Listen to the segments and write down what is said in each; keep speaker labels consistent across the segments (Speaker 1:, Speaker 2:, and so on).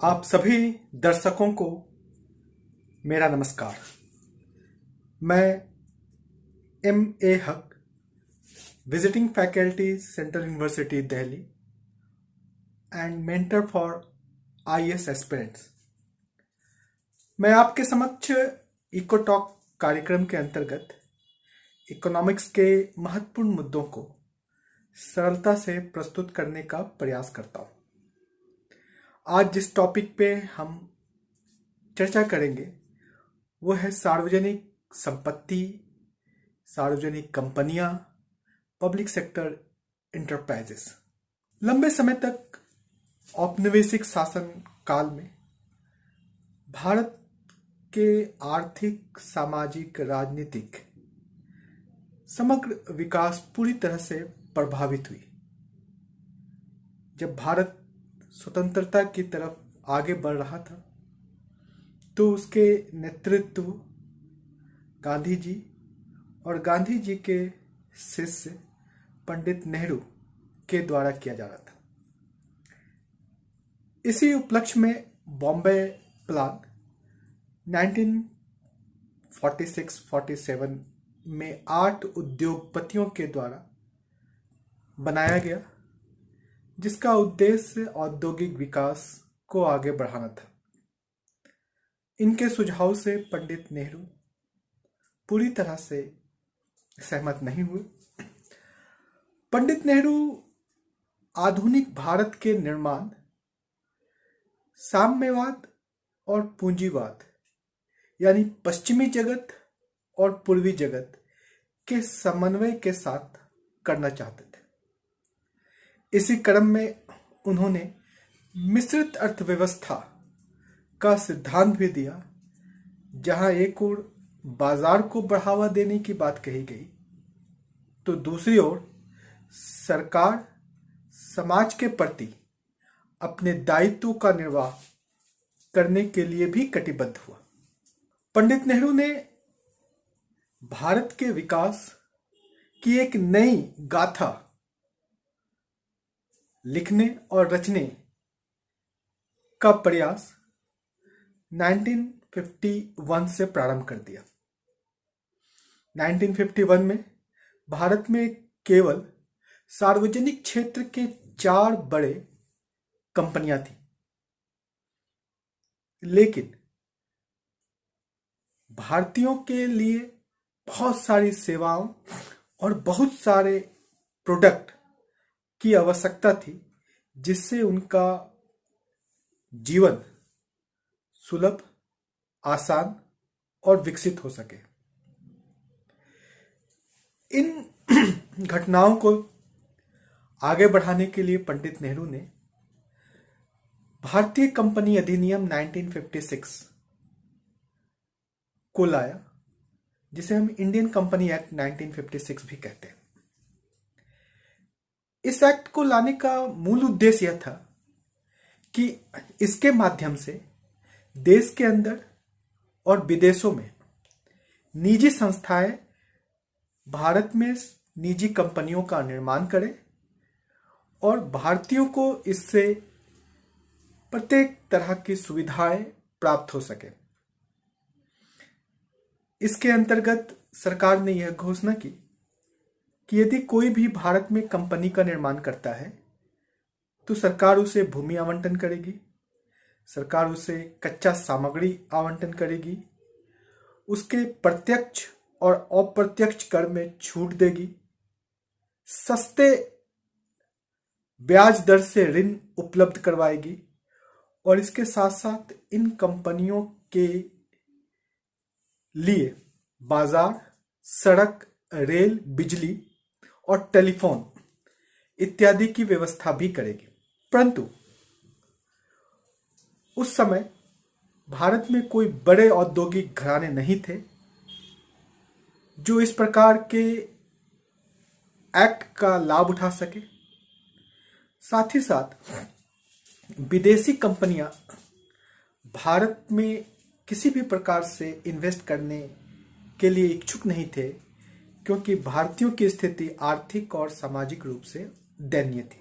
Speaker 1: आप सभी दर्शकों को मेरा नमस्कार। मैं M.A. हक, visiting faculty central university Delhi and mentor for IAS aspirants. मैं आपके समक्ष इको टॉक कार्यक्रम के अंतर्गत इकोनॉमिक्स के महत्वपूर्ण मुद्दों को सरलता से प्रस्तुत करने का प्रयास करता हूँ। आज जिस टॉपिक पे हम चर्चा करेंगे वो है सार्वजनिक संपत्ति, सार्वजनिक कंपनियां, पब्लिक सेक्टर इंटरप्राइजेस। लंबे समय तक औपनिवेशिक शासन काल में भारत के आर्थिक, सामाजिक, राजनीतिक समग्र विकास पूरी तरह से प्रभावित हुई। जब भारत स्वतंत्रता की तरफ आगे बढ़ रहा था तो उसके नेतृत्व गांधी जी और गांधी जी के शिष्य पंडित नेहरू के द्वारा किया जा रहा था। इसी उपलक्ष्य में बॉम्बे प्लान 1946-47 में 8 उद्योगपतियों के द्वारा बनाया गया, जिसका उद्देश्य औद्योगिक विकास को आगे बढ़ाना था। इनके सुझाव से पंडित नेहरू पूरी तरह से सहमत नहीं हुए। पंडित नेहरू आधुनिक भारत के निर्माण, साम्यवाद और पूंजीवाद यानी पश्चिमी जगत और पूर्वी जगत के समन्वय के साथ करना चाहते थे। इसी क्रम में उन्होंने मिश्रित अर्थव्यवस्था का सिद्धांत भी दिया, जहां एक ओर बाजार को बढ़ावा देने की बात कही गई तो दूसरी ओर सरकार समाज के प्रति अपने दायित्व का निर्वाह करने के लिए भी कटिबद्ध हुआ। पंडित नेहरू ने भारत के विकास की एक नई गाथा लिखने और रचने का प्रयास 1951 से प्रारंभ कर दिया। 1951 में भारत में केवल सार्वजनिक क्षेत्र के 4 बड़े कंपनियां थी, लेकिन भारतीयों के लिए बहुत सारी सेवाओं और बहुत सारे प्रोडक्ट की आवश्यकता थी, जिससे उनका जीवन सुलभ, आसान और विकसित हो सके। इन घटनाओं को आगे बढ़ाने के लिए पंडित नेहरू ने भारतीय कंपनी अधिनियम 1956 को लाया, जिसे हम इंडियन कंपनी एक्ट 1956 भी कहते हैं। इस एक्ट को लाने का मूल उद्देश्य यह था कि इसके माध्यम से देश के अंदर और विदेशों में निजी संस्थाएं भारत में निजी कंपनियों का निर्माण करें और भारतीयों को इससे प्रत्येक तरह की सुविधाएं प्राप्त हो सके। इसके अंतर्गत सरकार ने यह घोषणा की कि यदि कोई भी भारत में कंपनी का निर्माण करता है तो सरकार उसे भूमि आवंटन करेगी, सरकार उसे कच्चा सामग्री आवंटन करेगी, उसके प्रत्यक्ष और अप्रत्यक्ष कर में छूट देगी, सस्ते ब्याज दर से ऋण उपलब्ध करवाएगी और इसके साथ साथ इन कंपनियों के लिए बाजार, सड़क, रेल, बिजली और टेलीफोन इत्यादि की व्यवस्था भी करेगी। परंतु उस समय भारत में कोई बड़े औद्योगिक घराने नहीं थे जो इस प्रकार के एक्ट का लाभ उठा सके। साथ ही साथ विदेशी कंपनियां भारत में किसी भी प्रकार से इन्वेस्ट करने के लिए इच्छुक नहीं थे, क्योंकि भारतीयों की स्थिति आर्थिक और सामाजिक रूप से दयनीय थी।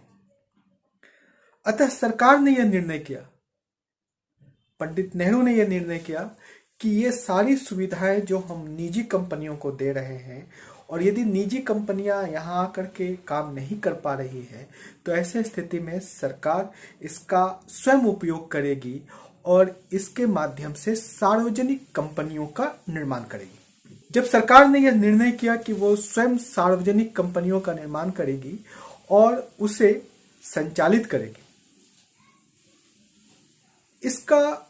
Speaker 1: अतः सरकार ने यह निर्णय किया पंडित नेहरू ने यह निर्णय किया कि ये सारी सुविधाएं जो हम निजी कंपनियों को दे रहे हैं, और यदि निजी कंपनियां यहाँ आकर के काम नहीं कर पा रही है, तो ऐसे स्थिति में सरकार इसका स्वयं उपयोग करेगी और इसके माध्यम से सार्वजनिक कंपनियों का निर्माण करेगी। जब सरकार ने यह निर्णय किया कि वो स्वयं सार्वजनिक कंपनियों का निर्माण करेगी और उसे संचालित करेगी, इसका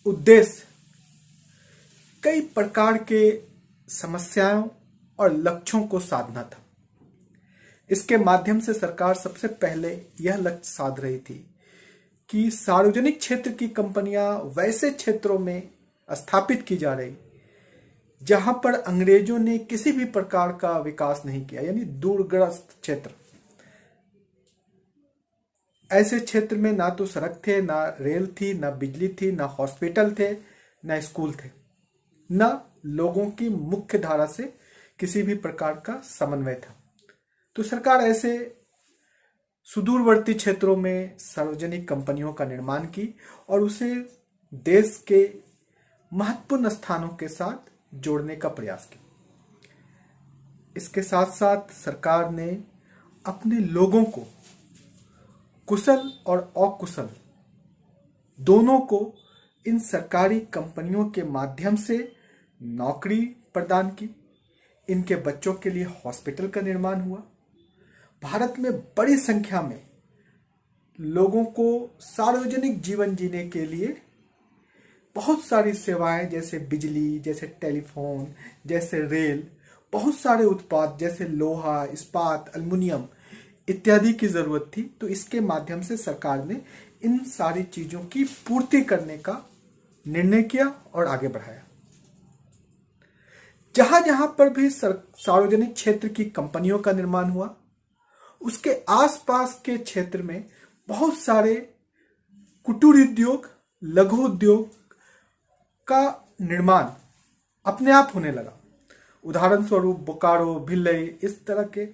Speaker 1: उद्देश्य कई प्रकार के समस्याओं और लक्ष्यों को साधना था। इसके माध्यम से सरकार सबसे पहले यह लक्ष्य साध रही थी कि सार्वजनिक क्षेत्र की कंपनियां वैसे क्षेत्रों में स्थापित की जा रही जहां पर अंग्रेजों ने किसी भी प्रकार का विकास नहीं किया, यानी दूरग्रस्त क्षेत्र। ऐसे क्षेत्र में ना तो सड़क थे, ना रेल थी, ना बिजली थी, ना हॉस्पिटल थे, ना स्कूल थे, ना लोगों की मुख्य धारा से किसी भी प्रकार का समन्वय था। तो सरकार ऐसे सुदूरवर्ती क्षेत्रों में सार्वजनिक कंपनियों का निर्माण की और उसे देश के महत्वपूर्ण स्थानों के साथ जोड़ने का प्रयास किया। इसके साथ साथ सरकार ने अपने लोगों को, कुशल और अकुशल दोनों को, इन सरकारी कंपनियों के माध्यम से नौकरी प्रदान की। इनके बच्चों के लिए हॉस्पिटल का निर्माण हुआ। भारत में बड़ी संख्या में लोगों को सार्वजनिक जीवन जीने के लिए बहुत सारी सेवाएं, जैसे बिजली, जैसे टेलीफोन, जैसे रेल, बहुत सारे उत्पाद जैसे लोहा, इस्पात, एल्युमिनियम इत्यादि की जरूरत थी। तो इसके माध्यम से सरकार ने इन सारी चीजों की पूर्ति करने का निर्णय किया और आगे बढ़ाया। जहां जहां पर भी सार्वजनिक क्षेत्र की कंपनियों का निर्माण हुआ, उसके आसपास के क्षेत्र में बहुत सारे कुटीर उद्योग, लघु उद्योग का निर्माण अपने आप होने लगा। उदाहरण स्वरूप बोकारो, भिलई, इस तरह के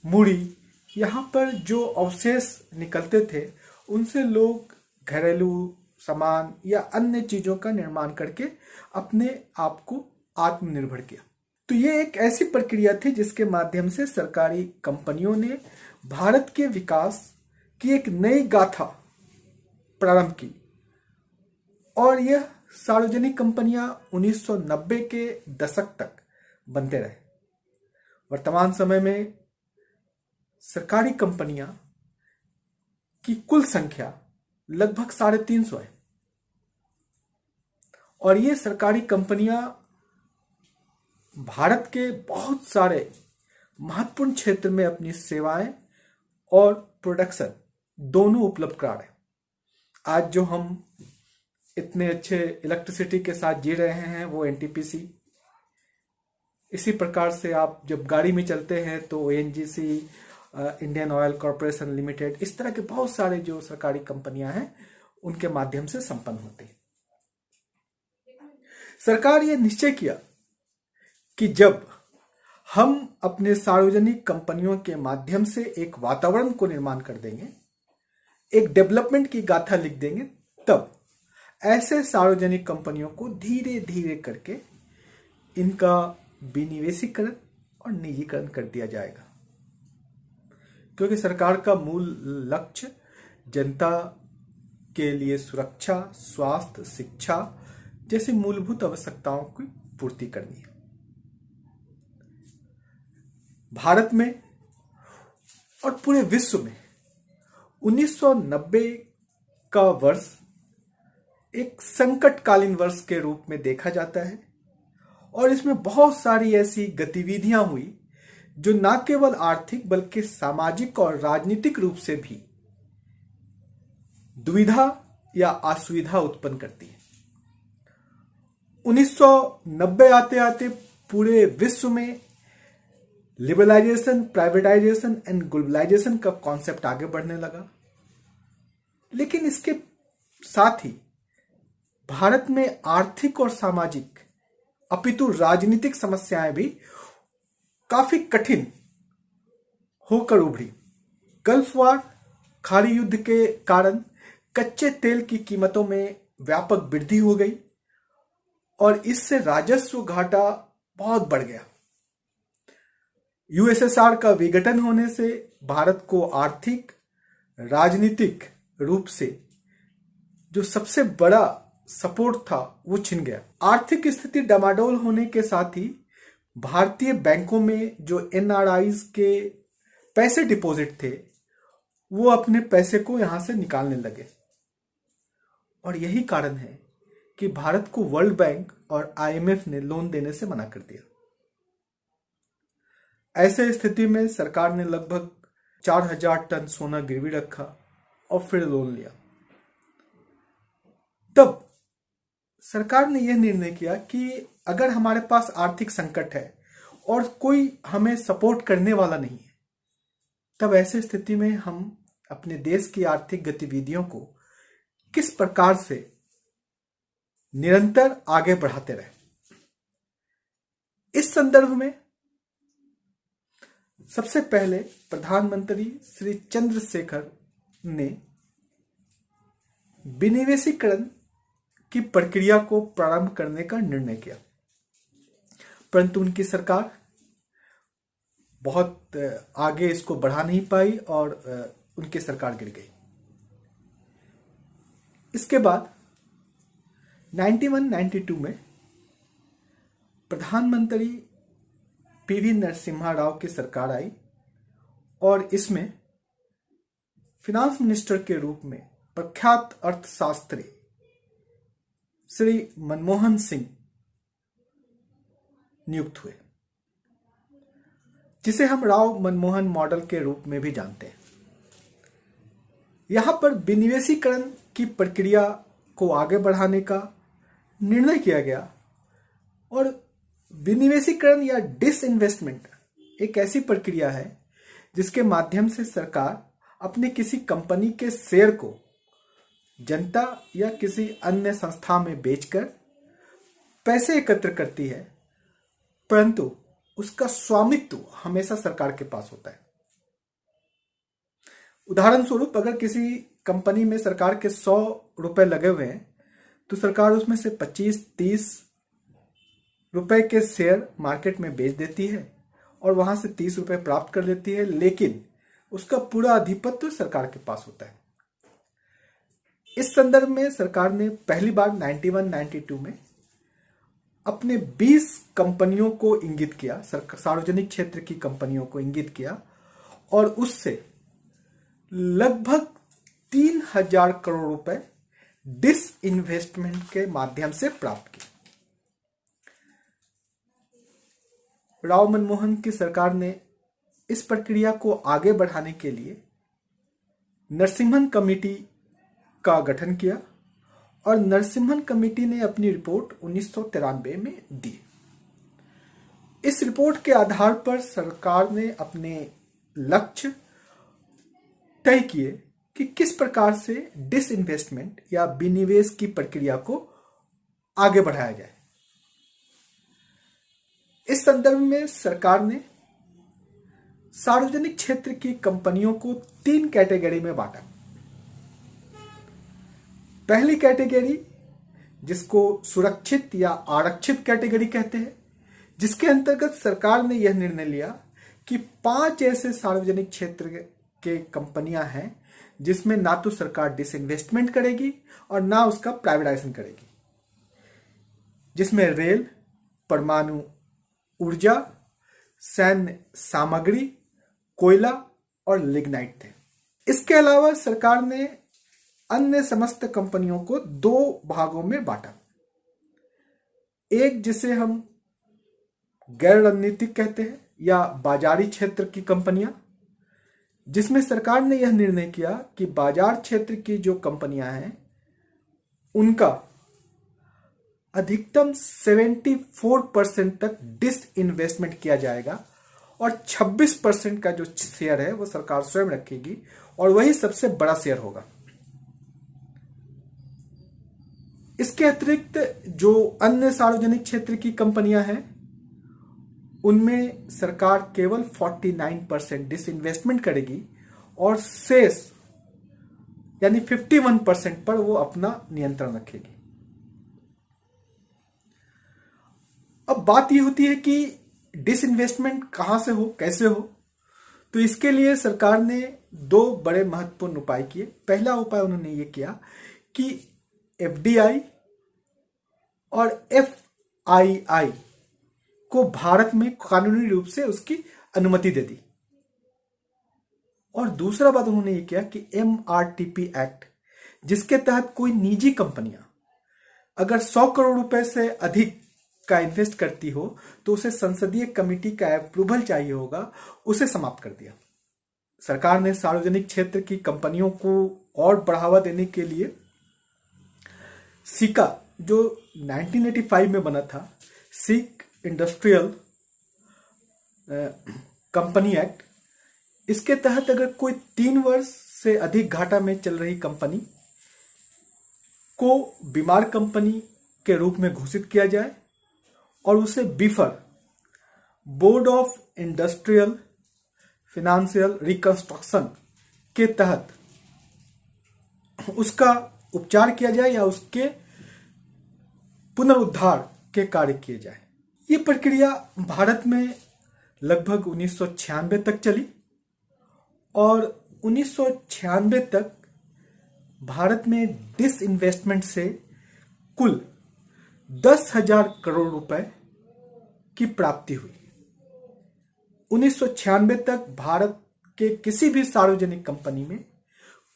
Speaker 1: मुड़ी, यहाँ पर जो अवशेष निकलते थे उनसे लोग घरेलू सामान या अन्य चीजों का निर्माण करके अपने आप को आत्मनिर्भर किया। तो ये एक ऐसी प्रक्रिया थी जिसके माध्यम से सरकारी कंपनियों ने भारत के विकास की एक नई गाथा प्रारंभ की और यह सार्वजनिक कंपनियां 1990 के दशक तक बनते रहे। वर्तमान समय में सरकारी कंपनियां की कुल संख्या लगभग 350 है और ये सरकारी कंपनियां भारत के बहुत सारे महत्वपूर्ण क्षेत्र में अपनी सेवाएं और प्रोडक्शन दोनों उपलब्ध करा रहे हैं। आज जो हम इतने अच्छे इलेक्ट्रिसिटी के साथ जी रहे हैं वो एनटीपीसी। इसी प्रकार से आप जब गाड़ी में चलते हैं तो ONGC, Indian oil corporation limited, इस तरह के बहुत सारे जो सरकारी कंपनियां हैं उनके माध्यम से संपन्न होते हैं। सरकार ये निश्चय किया कि जब हम अपने सार्वजनिक कंपनियों के माध्यम से एक वातावरण को निर्माण कर देंगे, एक डेवलपमेंट की गाथा लिख देंगे, तब ऐसे सार्वजनिक कंपनियों को धीरे धीरे करके इनका विनिवेशीकरण और निजीकरण कर दिया जाएगा। क्योंकि सरकार का मूल लक्ष्य जनता के लिए सुरक्षा, स्वास्थ्य, शिक्षा जैसी मूलभूत आवश्यकताओं की पूर्ति करनी है। भारत में और पूरे विश्व में 1990 का वर्ष एक संकटकालीन वर्ष के रूप में देखा जाता है और इसमें बहुत सारी ऐसी गतिविधियां हुई जो न केवल आर्थिक बल्कि सामाजिक और राजनीतिक रूप से भी दुविधा या असुविधा उत्पन्न करती है। 1990 आते आते पूरे विश्व में लिबरलाइजेशन, प्राइवेटाइजेशन एंड ग्लोबलाइजेशन का कॉन्सेप्ट आगे बढ़ने लगा, लेकिन इसके साथ ही भारत में आर्थिक और सामाजिक अपितु राजनीतिक समस्याएं भी काफी कठिन होकर उभरी। गल्फ वार, खाड़ी युद्ध के कारण कच्चे तेल की कीमतों में व्यापक वृद्धि हो गई और इससे राजस्व घाटा बहुत बढ़ गया। यूएसएसआर का विघटन होने से भारत को आर्थिक राजनीतिक रूप से जो सबसे बड़ा सपोर्ट था वो छिन गया। आर्थिक स्थिति डमाडोल होने के साथ ही भारतीय बैंकों में जो एनआरआईज के पैसे डिपॉजिट थे वो अपने पैसे को यहां से निकालने लगे और यही कारण है कि भारत को वर्ल्ड बैंक और आईएमएफ ने लोन देने से मना कर दिया। ऐसे स्थिति में सरकार ने लगभग 4000 टन सोना गिरवी रखा और फिर लोन लिया। तब सरकार ने यह निर्णय किया कि अगर हमारे पास आर्थिक संकट है और कोई हमें सपोर्ट करने वाला नहीं है, तब ऐसे स्थिति में हम अपने देश की आर्थिक गतिविधियों को किस प्रकार से निरंतर आगे बढ़ाते रहे। इस संदर्भ में सबसे पहले प्रधानमंत्री श्री चंद्रशेखर ने विनिवेशीकरण की प्रक्रिया को प्रारंभ करने का निर्णय किया, परंतु उनकी सरकार बहुत आगे इसको बढ़ा नहीं पाई और उनकी सरकार गिर गई। इसके बाद 91-92 में प्रधानमंत्री पीवी नरसिम्हा राव की सरकार आई और इसमें फिनांस मिनिस्टर के रूप में प्रख्यात अर्थशास्त्री श्री मनमोहन सिंह नियुक्त हुए, जिसे हम राव मनमोहन मॉडल के रूप में भी जानते हैं। यहां पर विनिवेशीकरण की प्रक्रिया को आगे बढ़ाने का निर्णय किया गया और विनिवेशीकरण या डिसइन्वेस्टमेंट एक ऐसी प्रक्रिया है जिसके माध्यम से सरकार अपने किसी कंपनी के शेयर को जनता या किसी अन्य संस्था में बेचकर पैसे एकत्र करती है, परंतु उसका स्वामित्व हमेशा सरकार के पास होता है। उदाहरण स्वरूप अगर किसी कंपनी में सरकार के 100 रुपए लगे हुए हैं तो सरकार उसमें से 25-30 रुपए के शेयर मार्केट में बेच देती है और वहां से 30 रुपए प्राप्त कर लेती है, लेकिन उसका पूरा आधिपत्य सरकार के पास होता है। इस संदर्भ में सरकार ने पहली बार 91-92 में अपने 20 कंपनियों को इंगित किया, सार्वजनिक क्षेत्र की कंपनियों को इंगित किया और उससे लगभग 3000 करोड़ रुपए डिसइन्वेस्टमेंट के माध्यम से प्राप्त किए। राव मनमोहन की सरकार ने इस प्रक्रिया को आगे बढ़ाने के लिए नरसिम्हन कमेटी का गठन किया और नरसिम्हन कमेटी ने अपनी रिपोर्ट 1993 में दी। इस रिपोर्ट के आधार पर सरकार ने अपने लक्ष्य तय किए कि किस प्रकार से डिसइन्वेस्टमेंट या विनिवेश की प्रक्रिया को आगे बढ़ाया जाए। इस संदर्भ में सरकार ने सार्वजनिक क्षेत्र की कंपनियों को 3 कैटेगरी में बांटा। पहली कैटेगरी जिसको सुरक्षित या आरक्षित कैटेगरी कहते हैं, जिसके अंतर्गत सरकार ने यह निर्णय लिया कि 5 ऐसे सार्वजनिक क्षेत्र के कंपनियां हैं जिसमें ना तो सरकार डिसइन्वेस्टमेंट करेगी और ना उसका प्राइवेटाइजेशन करेगी, जिसमें रेल, परमाणु ऊर्जा, सैन्य सामग्री, कोयला और लिग्नाइट थे। इसके अलावा सरकार ने अन्य समस्त कंपनियों को 2 भागों में बांटा। एक जिसे हम गैर रणनीतिक कहते हैं या बाजारी क्षेत्र की कंपनियां, जिसमें सरकार ने यह निर्णय किया कि बाजार क्षेत्र की जो कंपनियां हैं उनका अधिकतम 74% तक डिसइन्वेस्टमेंट किया जाएगा और 26% का जो शेयर है वो सरकार स्वयं रखेगी और वही सबसे बड़ा शेयर होगा। इसके अतिरिक्त जो अन्य सार्वजनिक क्षेत्र की कंपनियां हैं उनमें सरकार केवल 49% डिसइन्वेस्टमेंट करेगी और शेष यानी 51% पर वो अपना नियंत्रण रखेगी। अब बात ये होती है कि डिसइन्वेस्टमेंट कहां से हो, कैसे हो। तो इसके लिए सरकार ने दो बड़े महत्वपूर्ण उपाय किए। पहला उपाय उन्होंने ये किया कि एफडीआई और एफआईआई को भारत में कानूनी रूप से उसकी अनुमति दे दी। और दूसरा बात उन्होंने ये किया कि एमआरटीपी एक्ट, जिसके तहत कोई निजी कंपनियां अगर 100 करोड़ रुपए से अधिक का इन्वेस्ट करती हो तो उसे संसदीय कमेटी का अप्रूवल चाहिए होगा, उसे समाप्त कर दिया। सरकार ने सार्वजनिक क्षेत्र की कंपनियों को और बढ़ावा देने के लिए सिका, जो 1985 में बना था, सिक इंडस्ट्रियल कंपनी एक्ट, इसके तहत अगर कोई 3 वर्ष से अधिक घाटा में चल रही कंपनी को बीमार कंपनी के रूप में घोषित किया जाए और उसे BIFR, board of industrial financial reconstruction के तहत उसका उपचार किया जाए या उसके पुनरुद्धार के कार्य किए जाए। ये प्रक्रिया भारत में लगभग 1996 तक चली और 1996 तक भारत में डिसइन्वेस्टमेंट से कुल 10,000 करोड़ रुपए की प्राप्ति हुई। 1996 तक भारत के किसी भी सार्वजनिक कंपनी में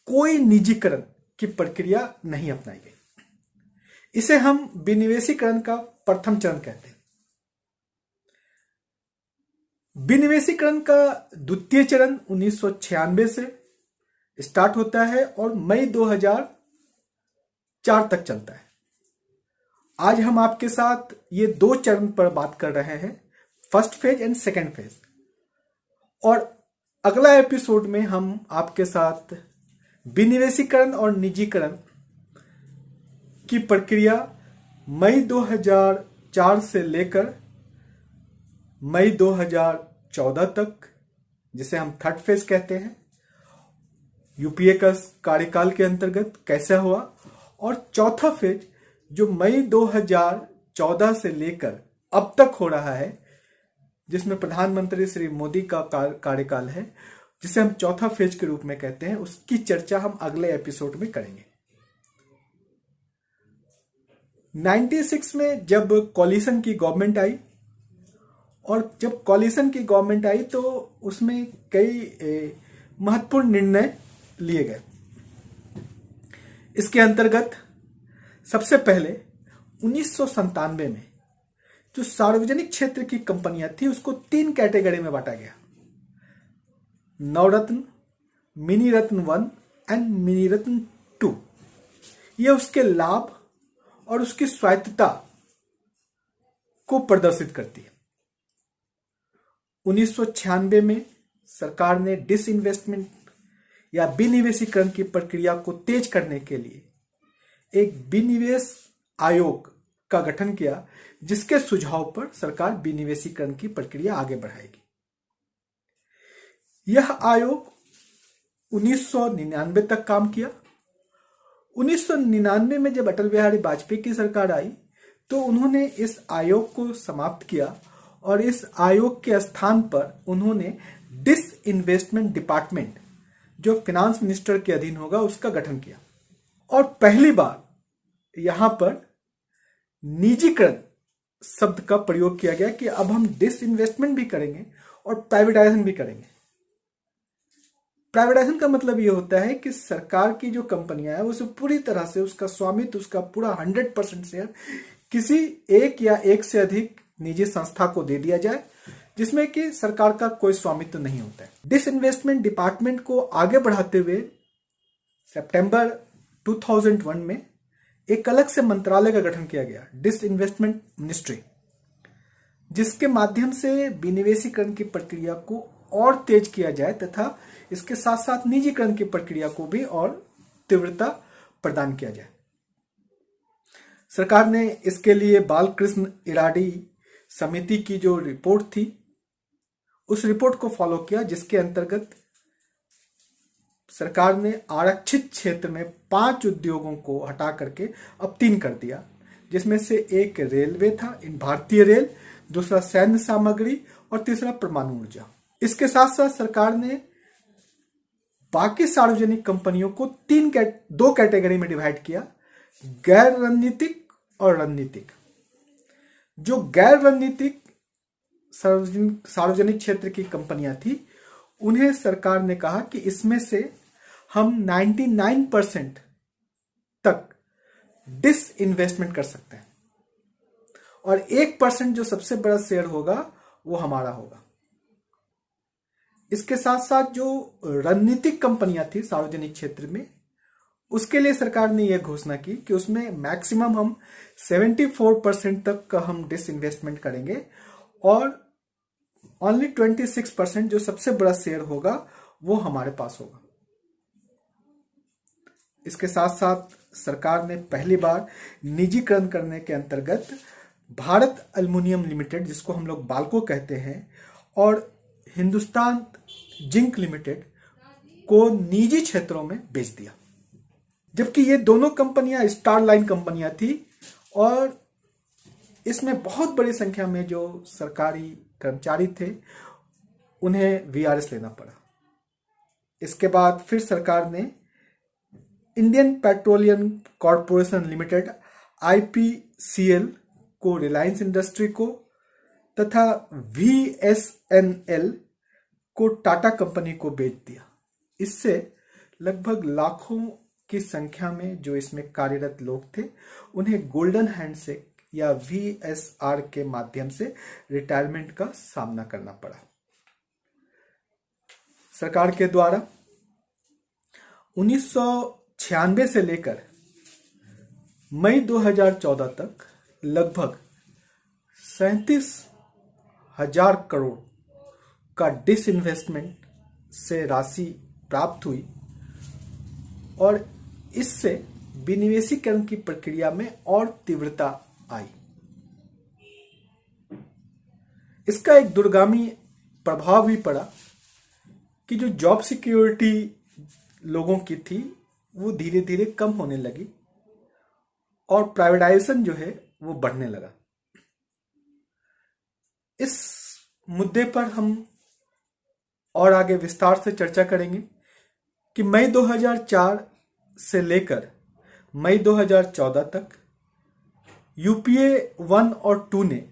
Speaker 1: कोई निजीकरण की प्रक्रिया नहीं अपनाई गई। इसे हम विनिवेशीकरण का प्रथम चरण कहते हैं। विनिवेशीकरण का द्वितीय चरण 1996 से स्टार्ट होता है और मई 2004 तक चलता है। आज हम आपके साथ ये 2 चरण पर बात कर रहे हैं, first phase and second phase. और अगला एपिसोड में हम आपके साथ विनिवेशीकरण और निजीकरण की प्रक्रिया मई 2004 से लेकर मई 2014 तक, जिसे हम थर्ड फेज कहते हैं, यूपीए का कार्यकाल के अंतर्गत कैसा हुआ, और चौथा फेज जो मई 2014 से लेकर अब तक हो रहा है, जिसमें प्रधानमंत्री श्री मोदी का कार्यकाल है, जिसे हम चौथा फेज के रूप में कहते हैं, उसकी चर्चा हम अगले एपिसोड में करेंगे। 96 में जब कॉलिशन की गवर्नमेंट आई, और जब कॉलिशन की गवर्नमेंट आई तो उसमें कई महत्वपूर्ण निर्णय लिए गए। इसके अंतर्गत सबसे पहले 1997 में जो सार्वजनिक क्षेत्र की कंपनियां थी उसको 3 कैटेगरी में बांटा गया, नवरत्न, मिनी रत्न 1 एंड मिनी रत्न 2। ये उसके लाभ और उसकी स्वायत्तता को प्रदर्शित करती है। 1996 में सरकार ने डिसइन्वेस्टमेंट या विनिवेशीकरण की प्रक्रिया को तेज करने के लिए एक विनिवेश आयोग का गठन किया, जिसके सुझाव पर सरकार विनिवेशीकरण की प्रक्रिया आगे बढ़ाएगी। यह आयोग 1999 तक काम किया। 1999 में जब अटल बिहारी वाजपेयी की सरकार आई तो उन्होंने इस आयोग को समाप्त किया और इस आयोग के स्थान पर उन्होंने डिसइन्वेस्टमेंट डिपार्टमेंट, जो फाइनेंस मिनिस्टर के अधीन होगा, उसका गठन किया। और पहली बार यहां पर निजीकरण शब्द का प्रयोग किया गया कि अब हम डिसइन्वेस्टमेंट भी करेंगे और प्राइवेटाइजेशन भी करेंगे। प्राइवेटाइजेशन का मतलब यह होता है कि सरकार की जो कंपनियां हैं उसे पूरी तरह से उसका स्वामित्व, उसका पूरा 100% शेयर किसी एक या एक से अधिक निजी संस्था को दे दिया जाए, जिसमें कि सरकार का कोई स्वामित्व नहीं होता है। डिसइन्वेस्टमेंट डिपार्टमेंट को आगे बढ़ाते हुए सितंबर 2001 में एक अलग से मंत्रालय का गठन किया गया, डिसइन्वेस्टमेंट मिनिस्ट्री, जिसके माध्यम से विनिवेशीकरण की प्रक्रिया को और तेज किया जाए तथा इसके साथ साथ निजीकरण की प्रक्रिया को भी और तीव्रता प्रदान किया जाए। सरकार ने इसके लिए बालकृष्ण इराडी समिति की जो रिपोर्ट थी, उस रिपोर्ट को फॉलो किया, जिसके अंतर्गत सरकार ने आरक्षित क्षेत्र में 5 उद्योगों को हटा करके अब 3 कर दिया, जिसमें से एक रेलवे था, भारतीय रेल, दूसरा सैन्य सामग्री और तीसरा परमाणु ऊर्जा। इसके साथ साथ सरकार ने बाकी सार्वजनिक कंपनियों को 2 कैटेगरी में डिवाइड किया, गैर रणनीतिक और रणनीतिक। जो गैर रणनीतिक सार्वजनिक क्षेत्र की कंपनियां थी, उन्हें सरकार ने कहा कि इसमें से हम 99% तक डिसइन्वेस्टमेंट कर सकते हैं और 1% जो सबसे बड़ा शेयर होगा वो हमारा होगा। इसके साथ साथ जो रणनीतिक कंपनियां थी सार्वजनिक क्षेत्र में, उसके लिए सरकार ने यह घोषणा की कि उसमें मैक्सिमम हम 74% तक का हम डिसइन्वेस्टमेंट करेंगे और ओनली 26% जो सबसे बड़ा शेयर होगा वो हमारे पास होगा। इसके साथ साथ सरकार ने पहली बार निजीकरण करने के अंतर्गत भारत एल्युमिनियम लिमिटेड, जिसको हम लोग बाल्को कहते हैं, और हिंदुस्तान जिंक लिमिटेड को निजी क्षेत्रों में बेच दिया। जबकि ये दोनों कंपनियां स्टार लाइन कंपनियां थी और इसमें बहुत बड़ी संख्या में जो सरकारी कर्मचारी थे उन्हें वीआरएस लेना पड़ा। इसके बाद फिर सरकार ने Indian petroleum corporation limited IPCL को रिलायंस इंडस्ट्री को तथा वीएसएनएल को टाटा कंपनी को बेच दिया। इससे लगभग लाखों की संख्या में जो इसमें कार्यरत लोग थे उन्हें गोल्डन हैंडशेक या वीएसआर के माध्यम से रिटायरमेंट का सामना करना पड़ा। सरकार के द्वारा 1996 से लेकर मई 2014 तक लगभग 37,000 करोड़ का डिसइन्वेस्टमेंट से राशि प्राप्त हुई और इससे विनिवेशीकरण की प्रक्रिया में और तीव्रता आई। इसका एक दूरगामी प्रभाव भी पड़ा कि जो जॉब सिक्योरिटी लोगों की थी वो धीरे धीरे कम होने लगी और प्राइवेटाइजेशन जो है वो बढ़ने लगा। इस मुद्दे पर हम और आगे विस्तार से चर्चा करेंगे कि मई 2004 से लेकर मई 2014 तक यूपीए 1 और 2 ने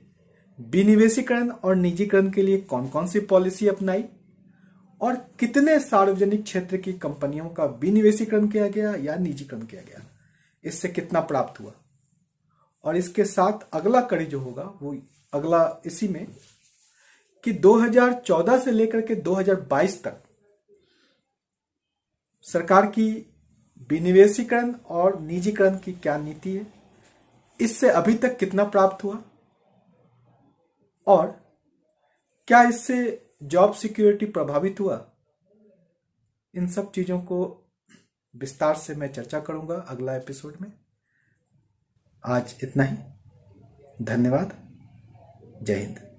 Speaker 1: विनिवेशीकरण और निजीकरण के लिए कौन कौन सी पॉलिसी अपनाई और कितने सार्वजनिक क्षेत्र की कंपनियों का विनिवेशीकरण किया गया या निजीकरण किया गया, इससे कितना प्राप्त हुआ। और इसके साथ अगला कड़ी जो होगा वो अगला इसी में कि 2014 से लेकर के 2022 तक सरकार की विनिवेशीकरण और निजीकरण की क्या नीति है, इससे अभी तक कितना प्राप्त हुआ और क्या इससे जॉब सिक्योरिटी प्रभावित हुआ। इन सब चीजों को विस्तार से मैं चर्चा करूंगा अगला एपिसोड में। आज इतना ही। धन्यवाद। जय हिंद।